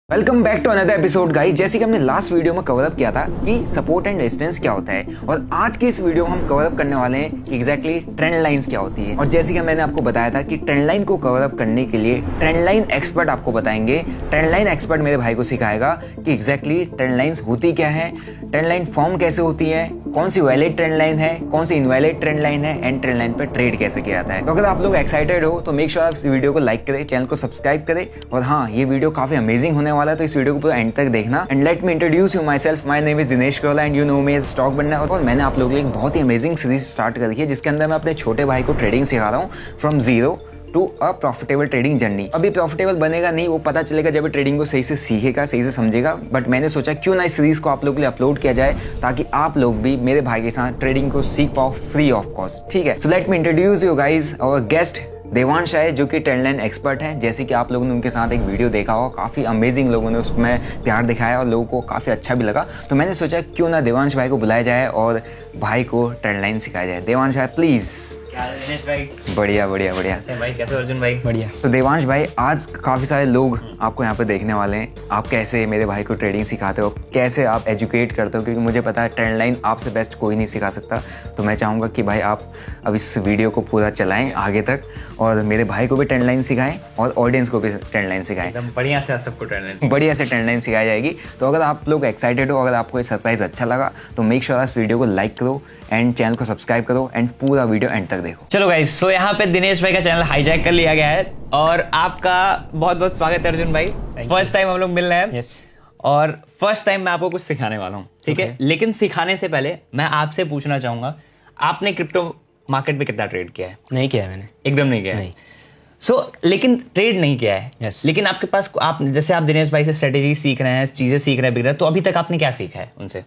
Welcome back to another episode guys. जैसे कि हमने लास्ट वीडियो में कवर अप किया था कि सपोर्ट एंड रेजिस्टेंस क्या होता है, और आज की इस वीडियो में हम कवर अप करने वाले हैं कि एग्जैक्टली ट्रेंड लाइंस क्या होती है। और जैसे कि मैंने आपको बताया था कि ट्रेंड लाइन को कवर अप करने के लिए ट्रेंड लाइन एक्सपर्ट आपको बताएंगे। ट्रेंड लाइन एक्सपर्ट मेरे भाई को सिखाएगा कि एग्जैक्टली ट्रेंड लाइन्स होती क्या है, ट्रेंड लाइन फॉर्म कैसे होती है, कौन सी वैलिड ट्रेंड लाइन है, कौन सी इनवैलिड ट्रेंड लाइन है, एंड ट्रेंड लाइन पर ट्रेड कैसे किया जाता है। तो अगर आप लोग एक्साइटेड हो तो मेक श्योर आप इस वीडियो को लाइक करें, चैनल को सब्सक्राइब करें। और हाँ, ये वीडियो काफी अमेजिंग होने वाला है, तो इस वीडियो को पूरा एंड तक देखना। And let me introduce you myself, my name is Dinesh Kola and you know me as stock बनना। और मैंने आप लोगों के लिए एक बहुत ही अमेजिंग सीरीज स्टार्ट करी है जिसके अंदर मैं अपने छोटे भाई को ट्रेडिंग सिखा रहा हूँ from zero to a profitable trading journey. अभी प्रॉफिटेबल बनेगा नहीं, वो पता चलेगा जब ट्रेडिंग को सही से सीखेगा, सही से समझेगा। बट मैंने सोचा क्यों ना इस सीरीज को आप लोगों के लिए अपलोड किया जाए ताकि आप लोग भी मेरे भाई के साथ ट्रेडिंग को सीख पाओ फ्री ऑफ कॉस्ट। ठीक है, so let me introduce you guys our guest Devansh है, जो कि ट्रेंड लाइन एक्सपर्ट हैं। जैसे कि आप लोगों ने उनके साथ एक वीडियो देखा हो, काफ़ी अमेजिंग लोगों ने उसमें प्यार दिखाया और लोगों को काफ़ी अच्छा भी लगा। तो मैंने सोचा क्यों ना देवांश भाई को बुलाया जाए और भाई को ट्रेंड लाइन सिखाया जाए। देवांश भाई प्लीज़। दिनेश भाई बढ़िया बढ़िया बढ़िया। भाई कैसे अर्जुन भाई? बढ़िया। तो देवांश भाई, आज काफ़ी सारे लोग आपको यहाँ पे देखने वाले हैं। आप कैसे मेरे भाई को ट्रेडिंग सिखाते हो, कैसे आप एजुकेट करते हो, क्योंकि मुझे पता है ट्रेंड लाइन आपसे बेस्ट कोई नहीं सिखा सकता। तो मैं चाहूँगा कि भाई आप अब इस वीडियो को पूरा चलाएं आगे तक और मेरे भाई को भी ट्रेंड लाइन सिखाएं और ऑडियंस को भी ट्रेंड लाइन सिखाएं। एकदम बढ़िया से सबको ट्रेंड लाइन बढ़िया से ट्रेंड लाइन सिखाई जाएगी। तो अगर आप लोग एक्साइटेड हो, अगर आपको ये सरप्राइज अच्छा लगा तो मेक श्योर इस वीडियो को लाइक करो एंड चैनल को सब्सक्राइब करो एंड पूरा वीडियो एंड तक देखो। चलो गाइस, सो यहाँ पे दिनेश भाई का चैनल हाईजैक कर लिया गया है और आपका बहुत बहुत स्वागत है अर्जुन भाई। फर्स्ट टाइम हम लोग मिल रहे हैं। यस। और फर्स्ट टाइम मैं आपको कुछ सिखाने वाला हूँ, ठीक है? लेकिन सिखाने से पहले मैं आपसे पूछना चाहूंगा, आपने क्रिप्टो मार्केट में कितना ट्रेड किया है? नहीं किया है मैंने। एकदम नहीं किया है। नहीं। लेकिन ट्रेड नहीं किया है। Yes. लेकिन आपके पास, आप जैसे आप दिनेश भाई से स्ट्रेटेजी सीख रहे हैं, चीजें सीख रहे हैं, बिक रहे हैं, तो अभी तक आपने क्या सीखा है उनसे?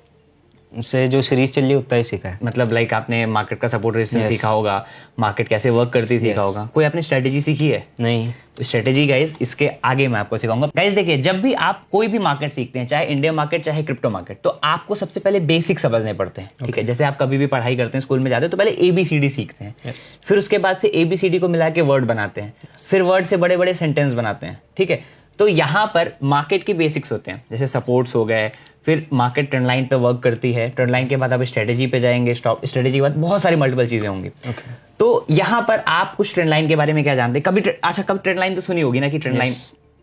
उनसे जो सीरीज चल रही है उतना ही सीखा है। मतलब लाइक आपने मार्केट का सपोर्ट रेजिस्टेंस Yes. सीखा होगा, मार्केट कैसे वर्क करती है सीखा Yes. होगा। कोई आपने स्ट्रेटेजी सीखी है? नहीं। तो स्ट्रेटेजी गाइस इसके आगे मैं आपको सिखाऊंगा। गाइस देखिए, जब भी आप कोई भी मार्केट सीखते हैं, चाहे इंडियन मार्केट चाहे क्रिप्टो मार्केट, तो आपको सबसे पहले बेसिक समझने पड़ते हैं। ठीक है, जैसे आप कभी भी पढ़ाई करते हैं, स्कूल में जाते हैं तो पहले ABCD सीखते हैं। Yes. फिर उसके बाद से ABCD को मिला के वर्ड बनाते हैं। फिर वर्ड से बड़े बड़े सेंटेंस बनाते हैं। ठीक है, तो यहाँ पर मार्केट की बेसिक्स होते हैं, जैसे सपोर्ट्स हो गए, फिर मार्केट ट्रेंड लाइन पे वर्क करती है, ट्रेंड लाइन के बाद आप स्ट्रेटेजी पे जाएंगे, स्टॉप स्ट्रेटेजी के बाद बहुत सारी मल्टीपल चीजें होंगी। तो यहाँ पर आप कुछ ट्रेंड लाइन के बारे में क्या जानते हैं? कभी अच्छा, कभी ट्रेंड लाइन तो सुनी होगी ना कि ट्रेंड लाइन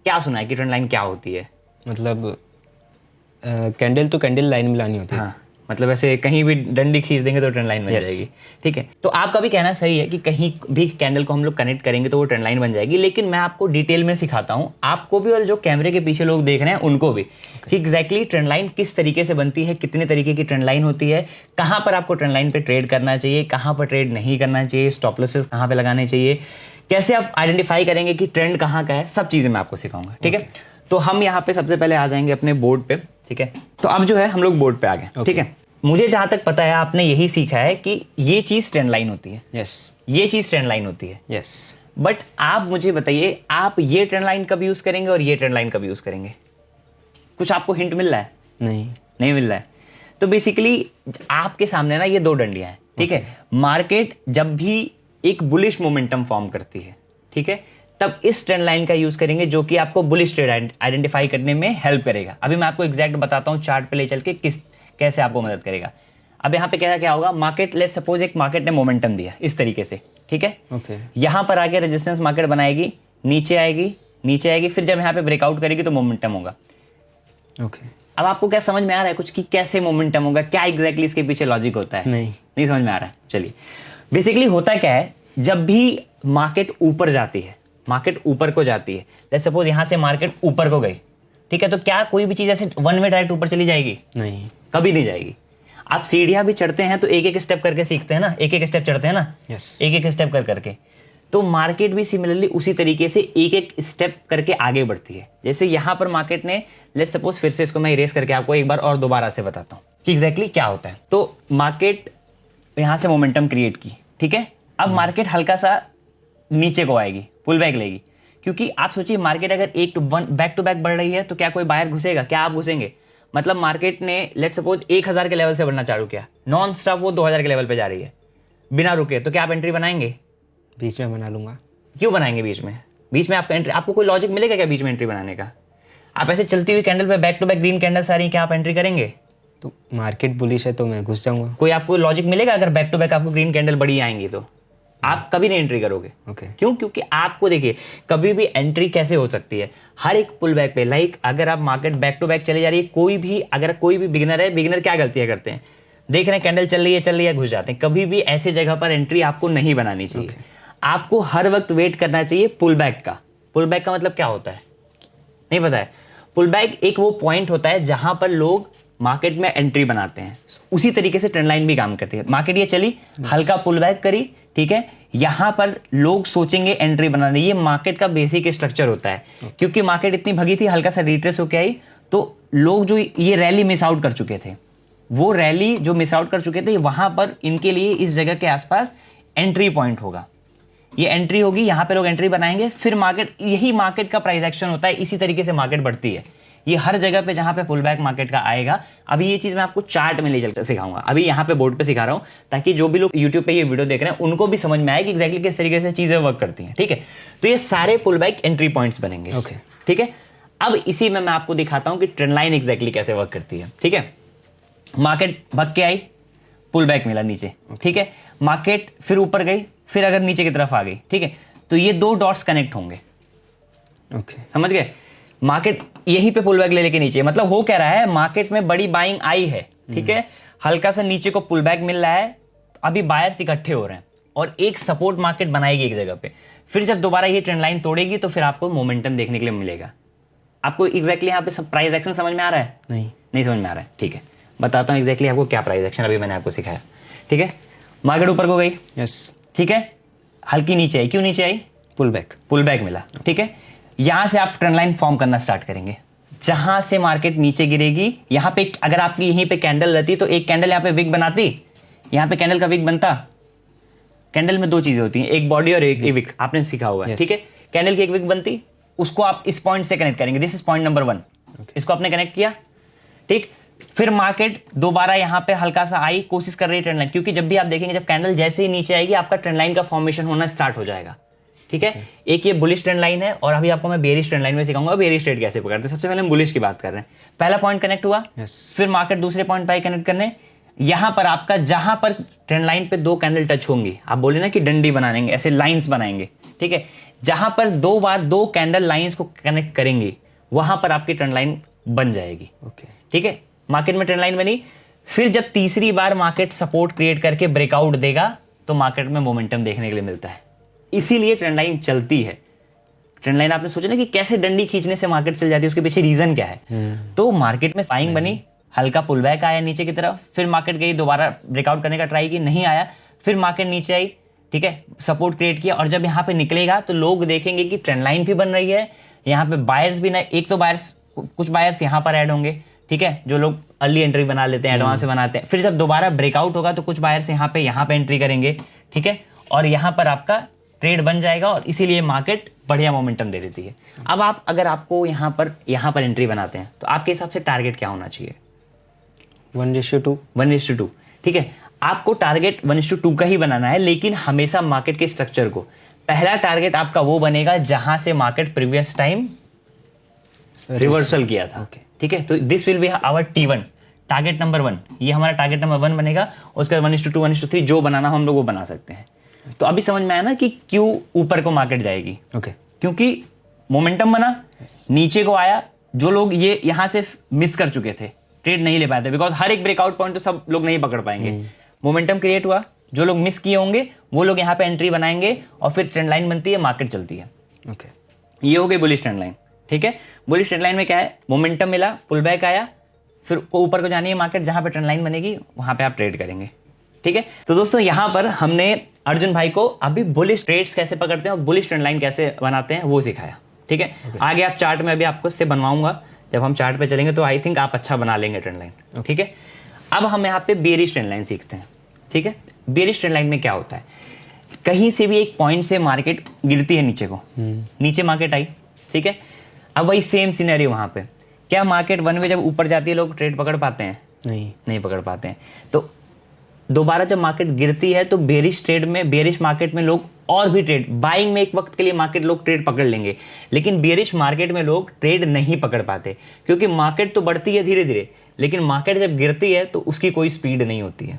क्या सुना है कि ट्रेंड लाइन क्या होती है? मतलब कैंडल टू कैंडल लाइन मिलानी होती है। हाँ, मतलब ऐसे कहीं भी डंडी खींच देंगे तो ट्रेंड लाइन बन जाएगी। ठीक है, तो आपका भी कहना सही है कि कहीं भी कैंडल को हम लोग कनेक्ट करेंगे तो वो ट्रेंड लाइन बन जाएगी। लेकिन मैं आपको डिटेल में सिखाता हूँ, आपको भी और जो कैमरे के पीछे लोग देख रहे हैं उनको भी, कि एग्जैक्टली ट्रेंड लाइन किस तरीके से बनती है, कितने तरीके की ट्रेंड लाइन होती है, कहाँ पर आपको ट्रेंड लाइन पे ट्रेड करना चाहिए, कहाँ पर ट्रेड नहीं करना चाहिए, स्टॉप लॉसेस कहाँ पे लगाने चाहिए, कैसे आप आइडेंटिफाई करेंगे कि ट्रेंड कहाँ का है, सब चीजें मैं आपको सिखाऊंगा। ठीक है, तो हम यहाँ पे सबसे पहले आ जाएंगे अपने बोर्ड पे। ठीक है, तो अब जो है हम लोग बोर्ड पे आ गए। ठीक है, मुझे जहां तक पता है आपने यही सीखा है कि ये चीज ट्रेंड लाइन होती है। यस। ये चीज ट्रेंड लाइन होती है। यस। बट आप मुझे बताइए, आप ये ट्रेंड लाइन कब यूज करेंगे और ये ट्रेंड लाइन कब यूज करेंगे? कुछ आपको हिंट मिल रहा है? नहीं मिल रहा है। तो बेसिकली आपके सामने ना ये दो डंडियां हैं। ठीक है, मार्केट जब भी एक बुलिश मोमेंटम फॉर्म करती है, ठीक है, तब इस ट्रेंड लाइन का यूज करेंगे जो कि आपको बुलिश ट्रेड आइडेंटिफाई करने में हेल्प करेगा। अभी मैं आपको एग्जैक्ट बताता हूं चार्ट पे ले चल के कैसे आपको मदद करेगा। अब यहाँ पे क्या होगा, मार्केट, लेट्स सपोज एक मार्केट ने मोमेंटम दिया इस तरीके से। ठीक है, यहाँ पर आके रेजिस्टेंस मार्केट बनाएगी, नीचे आएगी, फिर जब यहाँ पे ब्रेकआउट करेगी तो मोमेंटम होगा। अब आपको क्या समझ में आ रहा है कुछ कि कैसे मोमेंटम होगा, क्या एग्जैक्टली इसके पीछे लॉजिक होता है? नहीं समझ में आ रहा है। चलिए, बेसिकली होता क्या है, जब भी मार्केट ऊपर जाती है, मार्केट ऊपर को जाती है, लेट्स सपोज यहाँ से मार्केट ऊपर को गई, ठीक है, तो क्या कोई भी चीज ऐसे वन वे डायरेक्ट ऊपर चली जाएगी? नहीं, कभी नहीं जाएगी। आप सीढ़ियां भी चढ़ते हैं तो एक एक स्टेप करके सीखते हैं ना, एक एक स्टेप चढ़ते हैं ना। एक एक स्टेप करके, तो मार्केट भी सिमिलरली उसी तरीके से एक एक स्टेप करके आगे बढ़ती है। जैसे यहाँ पर मार्केट ने, लेट्स सपोज, फिर से इसको मैं इरेज करके आपको एक बार और दोबारा से बताता हूँ कि एग्जैक्टली क्या होता है। तो मार्केट यहाँ से मोमेंटम क्रिएट की, ठीक है, अब मार्केट हल्का सा नीचे को आएगी, पुल बैक लेगी, क्योंकि आप सोचिए मार्केट अगर बैक टू बैक बढ़ रही है तो क्या कोई बाहर घुसेगा? क्या आप घुसेंगे? मतलब मार्केट ने लेट्स सपोज 1000 के लेवल से बढ़ना चालू किया, नॉन स्टॉप वो 2000 के लेवल पे जा रही है बिना रुके, तो क्या आप एंट्री बनाएंगे? बीच में बना लूंगा। क्यों बनाएंगे बीच में? बीच में आपका एंट्री, आपको कोई लॉजिक मिलेगा क्या बीच में एंट्री बनाने का? आप ऐसे चलती हुई कैंडल पे back to back green candles आ रही हैं, क्या आप एंट्री करेंगे? तो मार्केट बुलिश है तो मैं घुस जाऊंगा। कोई आपको लॉजिक मिलेगा अगर बैक टू बैक आपको ग्रीन कैंडल बड़ी आएंगी तो? आप कभी नहीं एंट्री करोगे। ओके। क्यों? क्योंकि आपको देखिए कभी भी एंट्री कैसे हो सकती है, हर एक पुल बैक पे, लाइक अगर आप मार्केट बैक टू बैक चली जा रही है, कोई भी बिगिनर है, बिगिनर क्या गलतियां करते हैं, देख रहे हैं कैंडल चल रही है घुस जाते हैं। कभी भी ऐसी जगह पर एंट्री आपको नहीं बनानी चाहिए। आपको हर वक्त वेट करना चाहिए पुल बैक का। पुल बैक का मतलब क्या होता है नहीं पता है? पुल बैक एक वो पॉइंट होता है जहां पर लोग मार्केट में एंट्री बनाते हैं। उसी तरीके से ट्रेंड लाइन भी काम करती है। मार्केट ये चली, हल्का पुल बैक करी, ठीक है, यहां पर लोग सोचेंगे एंट्री बनाने। ये मार्केट का बेसिक स्ट्रक्चर होता है। क्योंकि मार्केट इतनी भगी थी, हल्का सा रिट्रेस होके आई, तो लोग जो ये रैली मिस आउट कर चुके थे, वो रैली जो मिस आउट कर चुके थे, वहां पर इनके लिए इस जगह के आसपास एंट्री पॉइंट होगा। ये एंट्री होगी, यहां पे लोग एंट्री बनाएंगे, फिर मार्केट, यही मार्केट का प्राइस एक्शन होता है। इसी तरीके से मार्केट बढ़ती है। ये हर जगह पे जहां पे पुल बैक मार्केट का आएगा। अभी ये चीज मैं आपको चार्ट में ले चल सिखाऊंगा। अभी यहाँ पे बोर्ड पे सिखा रहा हूं ताकि जो भी लोग यूट्यूब पे ये वीडियो देख रहे हैं उनको भी समझ में आए कि एग्जैक्टली किस तरीके से चीजें वर्क करती हैं। ठीक है, तो ये सारे पुल बैक एंट्री पॉइंट्स बनेंगे। ओके, ठीक है। अब इसी में मैं आपको दिखाता हूं कि ट्रेंड लाइन एग्जैक्टली कैसे वर्क करती है। ठीक है, मार्केट भग के आई, पुल बैक मिला नीचे, ठीक है, मार्केट फिर ऊपर गई, फिर अगर नीचे की तरफ आ गई, ठीक है, तो ये दो डॉट्स कनेक्ट होंगे। ओके, समझ गए? मार्केट यहीं पे पुल बैक ले लेके नीचे, मतलब हो कह रहा है मार्केट में बड़ी बाइंग आई है, ठीक है, हल्का सा नीचे को पुल बैक मिल रहा है, अभी बायर्स इकट्ठे हो रहे हैं और एक सपोर्ट मार्केट बनाएगी एक जगह पे। फिर जब दोबारा ये ट्रेंड लाइन तोड़ेगी तो फिर आपको मोमेंटम देखने के लिए मिलेगा। आपको एग्जैक्टली यहाँ पे प्राइस एक्शन समझ में आ रहा है? नहीं समझ में आ रहा है? ठीक है, बताता हूँ एग्जैक्टली आपको क्या प्राइस एक्शन अभी मैंने आपको सिखाया। ठीक है, मार्केट ऊपर को गई, यस, ठीक है, हल्की नीचे आई, क्यों नीचे आई? पुल बैक मिला, ठीक है। यहां से आप ट्रेंड लाइन फॉर्म करना स्टार्ट करेंगे। जहां से मार्केट नीचे गिरेगी, यहां पे अगर आपकी यहीं पे कैंडल रहती तो एक कैंडल यहां पे विक बनाती, यहां पे कैंडल का विक बनता। कैंडल में दो चीजें होती हैं, एक बॉडी और एक विक, आपने सीखा हुआ है। ठीक है, कैंडल की एक विक बनती, उसको आप इस पॉइंट से कनेक्ट करेंगे। This is point number 1। इसको आपने कनेक्ट किया, ठीक। फिर मार्केट दोबारा यहां पे हल्का सा आई, कोशिश कर रही है ट्रेंड लाइन, क्योंकि जब भी आप देखेंगे जब कैंडल जैसे ही नीचे आएगी आपका ट्रेंड लाइन का फॉर्मेशन होना स्टार्ट हो जाएगा। ठीक है, एक ये बुलिश ट्रेंड लाइन है और अभी आपको मैं बेरिश ट्रेंड लाइन में सिखाऊंगा बेरिश ट्रेड कैसे पकड़ते हैं। सबसे पहले हम बुलिश की बात कर रहे हैं। पहला पॉइंट कनेक्ट हुआ, फिर मार्केट दूसरे पॉइंट पे कनेक्ट करने, यहां पर आपका जहां पर ट्रेंड लाइन पे दो कैंडल टच होंगी, आप बोले ना कि डंडी बनाएंगे, ऐसे लाइंस बनाएंगे, ठीक है, जहां पर दो बार दो कैंडल लाइंस को कनेक्ट करेंगे वहां पर आपकी ट्रेंड लाइन बन जाएगी। ठीक है, मार्केट में ट्रेंड लाइन बनी, फिर जब तीसरी बार मार्केट सपोर्ट क्रिएट करके ब्रेकआउट देगा तो मार्केट में मोमेंटम देखने के लिए मिलता है। इसीलिए ट्रेंड लाइन चलती है। ट्रेंड लाइन आपने सोचा ना कि कैसे डंडी खींचने से मार्केट चल जाती है, उसके पीछे रीजन क्या है? तो मार्केट में बाइंग बनी, हल्का पुल बैक आया नीचे की तरफ, फिर मार्केट गई, दोबारा ब्रेकआउट करने का ट्राई की, नहीं आया, फिर मार्केट नीचे आई, ठीक है, सपोर्ट क्रिएट किया, और जब यहाँ पे निकलेगा तो लोग देखेंगे कि ट्रेंड लाइन भी बन रही है, यहाँ पे बायर्स भी ना, एक तो बायर्स, कुछ बायर्स यहाँ पर ऐड होंगे, ठीक है, जो लोग अर्ली एंट्री बना लेते हैं, एडवांस से बनाते हैं, फिर जब दोबारा ब्रेकआउट होगा तो कुछ बायर्स यहाँ पे एंट्री करेंगे, ठीक है, और यहाँ पर आपका ट्रेड बन जाएगा और इसीलिए मार्केट बढ़िया मोमेंटम दे देती है। अब आप अगर आपको यहाँ पर एंट्री बनाते हैं तो आपके हिसाब से टारगेट क्या होना चाहिए? 1:2। ठीक है, आपको टारगेट 1:2 का ही बनाना है, लेकिन हमेशा मार्केट के स्ट्रक्चर को पहला टारगेट आपका वो बनेगा जहां से मार्केट प्रीवियस टाइम रिवर्सल किया था। ठीक है, तो this will be our T1, target number 1। ये हमारा टारगेट नंबर 1 बनेगा। उसके बाद 1:2, 1:3 जो बनाना हम लोग वो बना सकते हैं। तो अभी समझ में आया ना कि क्यों ऊपर को मार्केट जाएगी? क्योंकि मोमेंटम बना, नीचे को आया, जो लोग ये यहां से मिस कर चुके थे, ट्रेड नहीं ले पाए थे, बिकॉज हर एक ब्रेकआउट पॉइंट तो सब लोग नहीं पकड़ पाएंगे। मोमेंटम क्रिएट हुआ, जो लोग मिस किए होंगे वो लोग यहाँ पे एंट्री बनाएंगे और फिर ट्रेंड लाइन बनती है, मार्केट चलती है। ये हो गई बुलिश ट्रेंड लाइन। ठीक है, बुलिश ट्रेंड लाइन में क्या है? मोमेंटम मिला, पुल बैक आया, फिर ऊपर को जानी है मार्केट, जहां पे ट्रेंड लाइन बनेगी वहां पे आप ट्रेड करेंगे। ठीक है, तो दोस्तों यहां पर हमने अर्जुन भाई को अभी बुलिश ट्रेड्स कैसे पकड़ते हैं और बुलिश ट्रेंड लाइन कैसे बनाते हैं वो सिखाया। ठीक है, आगे आप चार्ट में अभी आपको इससे बनवाऊंगा, जब हम चार्ट पे चलेंगे तो आई थिंक आप अच्छा बना लेंगे ट्रेंड लाइन। ठीक है, अब हम यहाँ पे बेरिश ट्रेंड लाइन सीखते हैं। ठीक है, बेरिश ट्रेंड लाइन में क्या होता है? कहीं से भी एक पॉइंट से मार्केट गिरती है नीचे को, नीचे मार्केट आई, ठीक है, अब वही सेम सिनेरियो वहां पे, क्या मार्केट 1 वे जब ऊपर जाती है लोग ट्रेड पकड़ पाते हैं? नहीं पकड़ पाते हैं। तो दोबारा जब मार्केट गिरती है तो बेरिश ट्रेड में, बेरिश मार्केट में लोग और भी ट्रेड बाइंग में एक वक्त के लिए मार्केट लोग ट्रेड पकड़ लेंगे, लेकिन बेरिश मार्केट में लोग ट्रेड नहीं पकड़ पाते, क्योंकि मार्केट तो बढ़ती है धीरे धीरे, लेकिन मार्केट जब गिरती है तो उसकी कोई स्पीड नहीं होती है।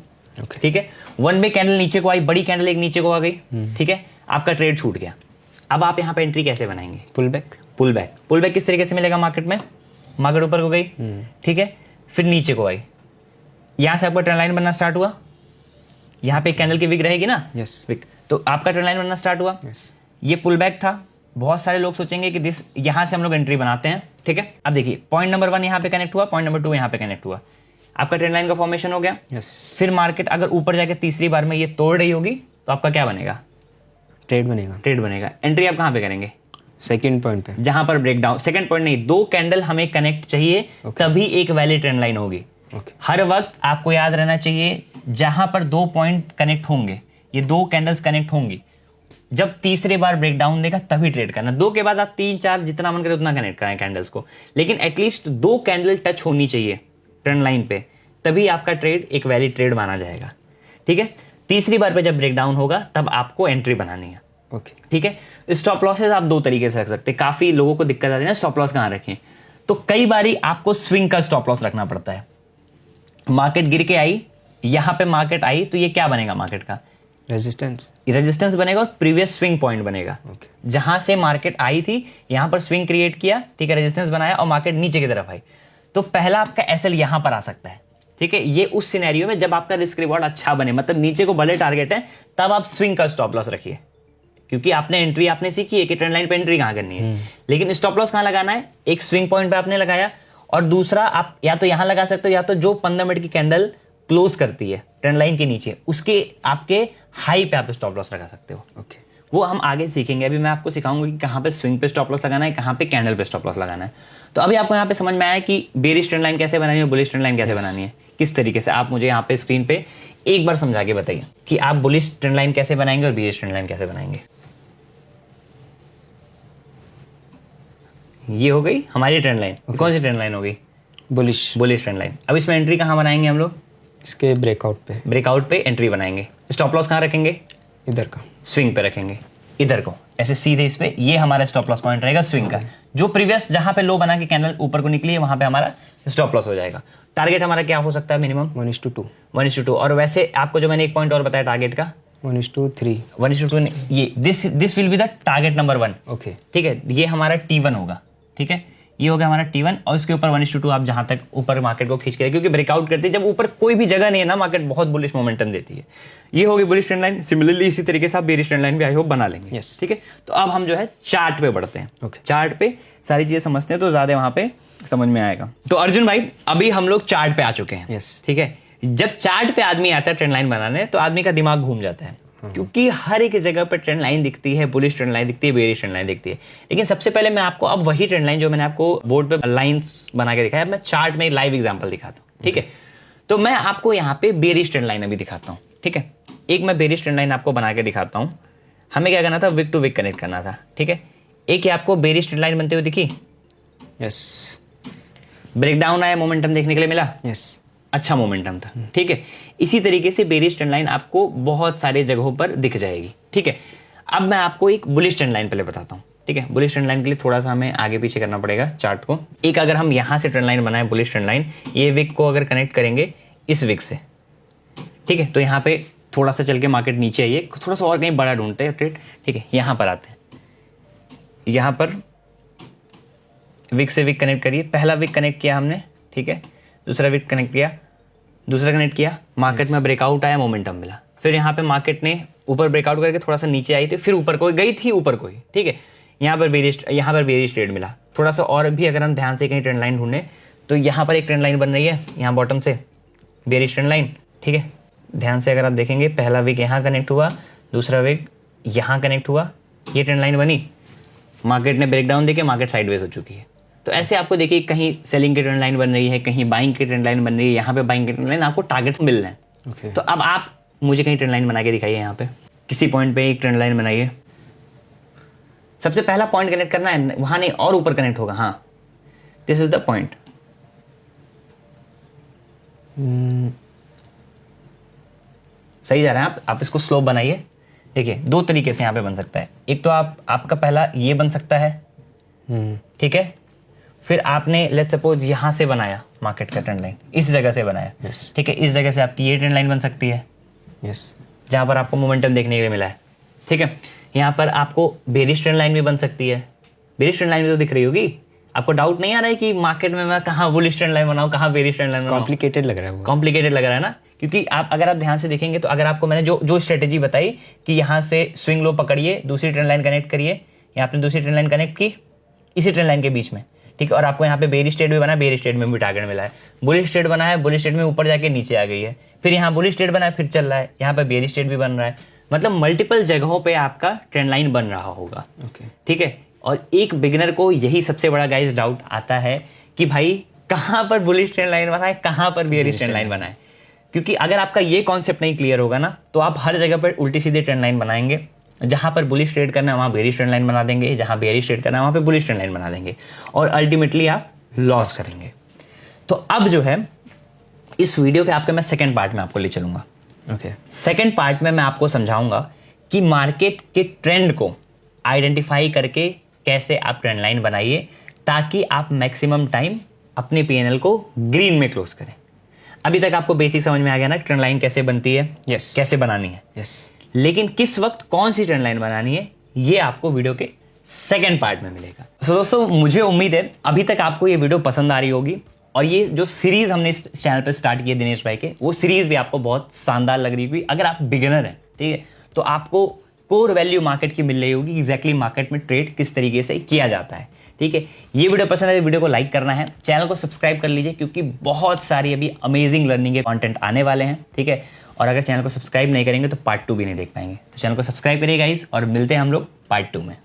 ठीक है, वन में कैंडल नीचे को आई, बड़ी कैंडल एक नीचे को आ गई, ठीक है, आपका ट्रेड छूट गया। अब आप यहाँ पे एंट्री कैसे बनाएंगे? Pull back. Pull back, pull back किस तरीके से मिलेगा मार्केट में? मार्केट ऊपर को गई, ठीक है, फिर नीचे को आई, यहां से आपका ट्रेंड लाइन बनना स्टार्ट हुआ, यहाँ पे कैंडल की विक रहेगी ना, यस विक, तो आपका ट्रेंड लाइन बनना स्टार्ट हुआ। यस। ये पुल बैक था। बहुत सारे लोग सोचेंगे कि दिस यहां से हम लोग एंट्री बनाते हैं, ठीक है। अब देखिए पॉइंट नंबर 1 यहाँ पे कनेक्ट हुआ, पॉइंट नंबर 2 यहाँ पे कनेक्ट हुआ, आपका ट्रेंड लाइन का फॉर्मेशन हो गया। यस। फिर मार्केट अगर ऊपर जाके तीसरी बार में ये तोड़ रही होगी तो आपका क्या बनेगा? ट्रेड बनेगा। ट्रेड बनेगा। एंट्री आप कहाँ पे करेंगे? सेकंड पॉइंट पे, जहां पर ब्रेकडाउन, सेकंड पॉइंट नहीं, 2 कैंडल हमें कनेक्ट चाहिए, तभी एक वैलिड ट्रेंड लाइन होगी। हर वक्त आपको याद रहना चाहिए, जहां पर 2 पॉइंट कनेक्ट होंगे, ये 2 कैंडल्स कनेक्ट होंगी, जब तीसरी बार ब्रेकडाउन देगा तभी ट्रेड करना। 2 के बाद आप 3 4 जितना मन करे उतना कनेक्ट कराएं कैंडल्स को, लेकिन एटलीस्ट 2 कैंडल टच होनी चाहिए ट्रेंड लाइन पे, तभी आपका ट्रेड एक वैलिड ट्रेड माना जाएगा। ठीक है, तीसरी बार पे जब ब्रेकडाउन होगा तब आपको एंट्री बनानी है। ओके, ठीक है। स्टॉप लॉसेस आप 2 तरीके से रख सकते हैं। काफी लोगों को दिक्कत आती है ना, स्टॉप लॉस कहां रखें, तो कई बारी आपको स्विंग का स्टॉप लॉस रखना पड़ता है। मार्केट गिर के आई, यहां पे मार्केट आई, तो ये क्या बनेगा? मार्केट का रेजिस्टेंस बनेगा और प्रीवियस स्विंग पॉइंट बनेगा। जहां से मार्केट आई थी यहां पर स्विंग क्रिएट किया, ठीक है, रेजिस्टेंस बनाया और मार्केट नीचे की तरफ आई, तो पहला आपका एसएल यहां पर आ सकता है। ठीक है, ये उस सिनेरियो में जब आपका रिस्क रिवॉर्ड अच्छा बने, मतलब नीचे को भले टारगेट है, तब आप स्विंग का स्टॉप लॉस रखिए, क्योंकि आपने एंट्री आपने सीखी है कि ट्रेंड लाइन पे एंट्री कहां करनी है, लेकिन स्टॉप लॉस कहां लगाना है? एक स्विंग पॉइंट पे आपने लगाया, और दूसरा आप या तो यहां लगा सकते हो, या तो जो 15 मिनट की कैंडल क्लोज करती है ट्रेंड लाइन के नीचे, उसके आपके हाई पे आप स्टॉप लॉस लगा सकते हो। ओके, वो हम आगे सीखेंगे। अभी मैं आपको सिखाऊंगा कि कहां पे स्विंग पे स्टॉप लॉस लगाना है, कहां पे कैंडल पे स्टॉप लॉस लगाना है। तो अभी आपको यहां पे समझ में आया कि बेरिश ट्रेंड लाइन कैसे बनानी है, बुलिश ट्रेंड लाइन कैसे बनानी है, किस तरीके से। आप मुझे यहाँ पे स्क्रीन पे एक बार समझा के बताइए कि आप बुलिश ट्रेंड लाइन कैसे बनाएंगे और बेरिश ट्रेंड लाइन कैसे बनाएंगे। ये हो गई हमारी ट्रेंड लाइन। कौन सी ट्रेंड लाइन हो गई? Bullish trend line. अब इसमें एंट्री कहां बनाएंगे हम लोग? इसके ब्रेकआउट पे एंट्री बनाएंगे। स्टॉप लॉस कहां रखेंगे? इधर का, स्विंग पे रखेंगे, इधर को ऐसे सीधे इस पे। ये हमारा स्टॉप लॉस पॉइंट रहेगा स्विंग का, जो प्रीवियस जहां पे लो बना के कैंडल ऊपर को निकली है वहां पे हमारा स्टॉप लॉस हो जाएगा। टारगेट हमारा क्या हो सकता है? मिनिमम 1:2। और वैसे आपको जो मैंने एक पॉइंट और बताया टारगेट का, 1:3। 1:2 ये this will be the target number 1। Okay, ठीक है, ये हमारा T1 होगा। ठीक है, ये हो गया हमारा T1, और इसके ऊपर 1:2 आप जहां तक ऊपर मार्केट को खींच के, क्योंकि ब्रेकआउट करती है जब ऊपर कोई भी जगह नहीं है ना, मार्केट बहुत बुलिश मोमेंटम देती है। ये होगी बुलिश ट्रेंड लाइन। सिमिलरली इसी तरीके से आप बेरिश ट्रेंड लाइन भी आई होप बना लेंगे। Yes. ठीक है, तो अब हम जो है चार्ट पे बढ़ते हैं। Okay. चार्ट पे सारी चीजें समझते हैं तो ज्यादा वहां पे समझ में आएगा। तो अर्जुन भाई अभी हम लोग चार्ट पे आ चुके हैं। Yes. ठीक है, जब चार्ट पे आदमी आता है ट्रेंड लाइन बनाने, तो आदमी का दिमाग घूम जाता है, क्योंकि हर एक जगह पर ट्रेंड लाइन दिखती है, बुलिश ट्रेंड लाइन दिखती है, बेरिश ट्रेंड लाइन दिखती है। लेकिन सबसे पहले मैं आपको अब वही ट्रेंड लाइन जो मैंने आपको बोर्ड पे लाइंस बना के दिखाया, मैं चार्ट में लाइव एग्जांपल दिखाता हूं। ठीक है, तो मैं आपको यहाँ पे बेरिश ट्रेंड लाइन अभी दिखाता हूँ। ठीक है, एक मैं बेरिश ट्रेंड लाइन आपको बना के दिखाता हूँ। हमें क्या करना था? विक टू विक कनेक्ट करना था। ठीक है, एक ही आपको बेरिश ट्रेंड लाइन बनते हुए दिखी। यस, ब्रेकडाउन आया, मोमेंटम देखने के लिए मिला। यस, अच्छा मोमेंटम था। ठीक है, इसी तरीके से बेरिश ट्रेंड लाइन आपको बहुत सारे जगहों पर दिख जाएगी। ठीक है, अब मैं आपको एक बुलिश ट्रेंड लाइन पहले बताता हूँ। ठीक है, बुलिश ट्रेंड लाइन के लिए थोड़ा सा हमें आगे पीछे करना पड़ेगा चार्ट को। एक अगर हम यहां से ट्रेंड लाइन बनाए बुलिश ट्रेंड लाइन, ये विक को अगर कनेक्ट करेंगे इस विक से, ठीक है, तो यहाँ पे थोड़ा सा चल के मार्केट नीचे आइए, थोड़ा सा और कहीं बड़ा ढूंढते हैं ट्रेड। ठीक है, यहां पर आते हैं, यहां पर विक से विक कनेक्ट करिए। पहला विक कनेक्ट किया हमने, ठीक है, दूसरा विक कनेक्ट किया, दूसरा कनेक्ट किया, मार्केट में ब्रेकआउट आया, मोमेंटम मिला। फिर यहाँ पे मार्केट ने ऊपर ब्रेकआउट करके थोड़ा सा नीचे आई थी, फिर ऊपर को गई थी, ऊपर को ही। ठीक है, यहाँ पर बेरिश ट्रेड मिला। थोड़ा सा और भी अगर हम ध्यान से कहीं ट्रेंड लाइन ढूंढे, तो यहाँ पर एक ट्रेंड लाइन बन रही है, यहाँ बॉटम से बेरिश ट्रेंड लाइन। ठीक है, ध्यान से अगर आप देखेंगे, पहला विक यहाँ कनेक्ट हुआ, दूसरा विक यहाँ कनेक्ट हुआ, ये ट्रेंड लाइन बनी। मार्केट ने ब्रेकडाउन देके मार्केट साइडवेज हो चुकी है। तो ऐसे आपको देखिए, कहीं सेलिंग की ट्रेंड लाइन बन रही है, कहीं बाइंग की ट्रेंड लाइन बन रही है, यहाँ पे बाइंग की ट्रेंड लाइन, आपको टारगेट्स मिल रहे हैं। Okay. तो अब आप मुझे कहीं ट्रेंड लाइन बना के दिखाइए। यहाँ पे किसी पॉइंट पे एक ट्रेंड लाइन बनाइए। सबसे पहला पॉइंट कनेक्ट करना है, वहां नहीं और ऊपर कनेक्ट होगा। हाँ, दिस इज द पॉइंट। सही जा रहा है आप इसको स्लो बनाइए, ठीक है, दो तरीके से यहाँ पे बन सकता है। एक तो आपका पहला ये बन सकता है, ठीक है, फिर आपने लेट्स सपोज यहाँ से बनाया मार्केट का ट्रेंड लाइन, इस जगह से बनाया, ठीक है, इस जगह से आपकी ये ट्रेंड लाइन बन सकती है, जहाँ पर आपको मोमेंटम देखने के लिए मिला है, ठीक है। यहाँ पर आपको बेरिश ट्रेंड लाइन भी बन सकती है। बेरिश ट्रेंड लाइन भी तो दिख रही होगी आपको। डाउट नहीं आ रहा है कि मार्केट में मैं कहाँ बुलिश ट्रेंड लाइन बनाऊँ, कहाँ बेरिश ट्रेंड लाइन बनाऊँ? कॉम्प्लिकेटेड लग रहा है वो। कॉम्प्लिकेटेड लग रहा है ना, क्योंकि अगर आप ध्यान से देखेंगे तो अगर आपको मैंने जो स्ट्रेटेजी बताई कि यहाँ से स्विंग लो पकड़िए, दूसरी ट्रेंड लाइन कनेक्ट करिए, यहाँ आपने दूसरी ट्रेंड लाइन कनेक्ट की इसी ट्रेंड लाइन के बीच में, ठीक है, और आपको यहाँ पे बेरिश ट्रेड भी बना, बेरिश ट्रेड में भी टारगेट मिला है। बुलिश ट्रेड बना है, बुलिश ट्रेड में ऊपर जाके नीचे आ गई है, फिर यहाँ बुलिश ट्रेड बना है, फिर चल रहा है, यहाँ पे बेरिश ट्रेड भी बन रहा है, मतलब मल्टीपल जगहों पे आपका ट्रेंड लाइन बन रहा होगा, ठीक है। और एक बिगिनर को यही सबसे बड़ा गाइस डाउट आता है कि भाई कहाँ पर बुलिश ट्रेंड लाइन बनाए, कहाँ पर बेरिश ट्रेंड लाइन बनाए, क्योंकि अगर आपका ये कॉन्सेप्ट नहीं क्लियर होगा ना तो आप हर जगह पर उल्टी सीधी ट्रेंड लाइन बनाएंगे। जहां पर बुलिश ट्रेड करना है वहां बेरिश ट्रेंड लाइन बना देंगे, जहां बेरिश ट्रेड करना है वहां पे बुलिश ट्रेंड लाइन बना देंगे, और अल्टीमेटली आप लॉस करेंगे। तो अब जो है इस वीडियो के आपके मैं सेकंड पार्ट में आपको ले चलूंगा। सेकंड पार्ट में मैं आपको समझाऊंगा कि मार्केट के ट्रेंड को आइडेंटिफाई करके कैसे आप ट्रेंड लाइन बनाइए ताकि आप मैक्सिमम टाइम अपने पीएनएल को ग्रीन में क्लोज करें। अभी तक आपको बेसिक समझ में आ गया ना ट्रेंड लाइन कैसे बनती है, कैसे बनानी है, लेकिन किस वक्त कौन सी ट्रेंड लाइन बनानी है ये आपको वीडियो के सेकंड पार्ट में मिलेगा। तो दोस्तों मुझे उम्मीद है अभी तक आपको ये वीडियो पसंद आ रही होगी, और ये जो सीरीज हमने इस चैनल पर स्टार्ट की है दिनेश भाई के, वो सीरीज भी आपको बहुत शानदार लग रही होगी। अगर आप बिगिनर हैं, ठीक है, तो आपको कोर वैल्यू मार्केट की मिल रही होगी, एग्जैक्टली मार्केट में ट्रेड किस तरीके से किया जाता है, ठीक है। ये वीडियो पसंद है, वीडियो को लाइक करना है, चैनल को सब्सक्राइब कर लीजिए क्योंकि बहुत सारी अभी अमेजिंग लर्निंग के कंटेंट आने वाले हैं, ठीक है। और अगर चैनल को सब्सक्राइब नहीं करेंगे तो पार्ट 2 भी नहीं देख पाएंगे। तो चैनल को सब्सक्राइब करिए गाइस, और मिलते हैं हम लोग पार्ट 2 में।